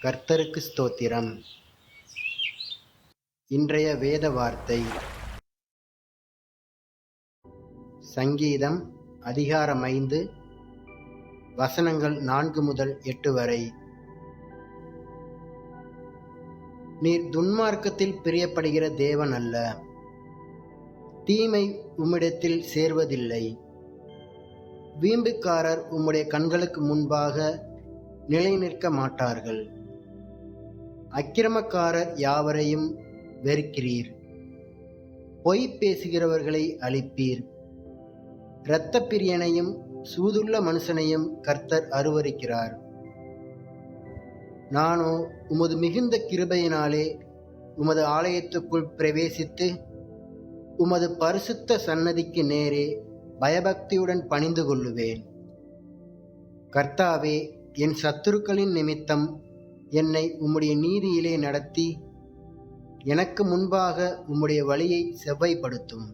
கர்த்தருக்கு ஸ்தோத்திரம். இன்றைய வேத வார்த்தை சங்கீதம் அதிகாரம் 5 வசனங்கள் 4 முதல் 8 வரை. நீர் துன்மார்க்கத்தில் பிரியப்படுகிற தேவன் அல்ல, தீமை உம்மிடத்தில் சேர்வதில்லை. வீம்புக்காரர் உம்முடைய கண்களுக்கு முன்பாக நிலை நிற்க மாட்டார்கள். அக்கிரமக்காரர் யாவரையும் வெறுக்கிறீர், பொய் பேசுகிறவர்களை அழிப்பீர். இரத்த பிரியனையும் சூதுள்ள மனுஷனையும் கர்த்தர் அருவருக்கிறார். நானோ உமது மிகுந்த கிருபையினாலே உமது ஆலயத்துக்குள் பிரவேசித்து உமது பரிசுத்த சன்னதிக்கு நேரே பயபக்தியுடன் பணிந்து கொள்ளுவேன். கர்த்தாவே, என் சத்துருக்களின் நிமித்தம் என்னை உம்முடைய நீதியிலே நடத்தி எனக்கு முன்பாக உம்முடைய வழியை செவ்வைப்படுத்தும்.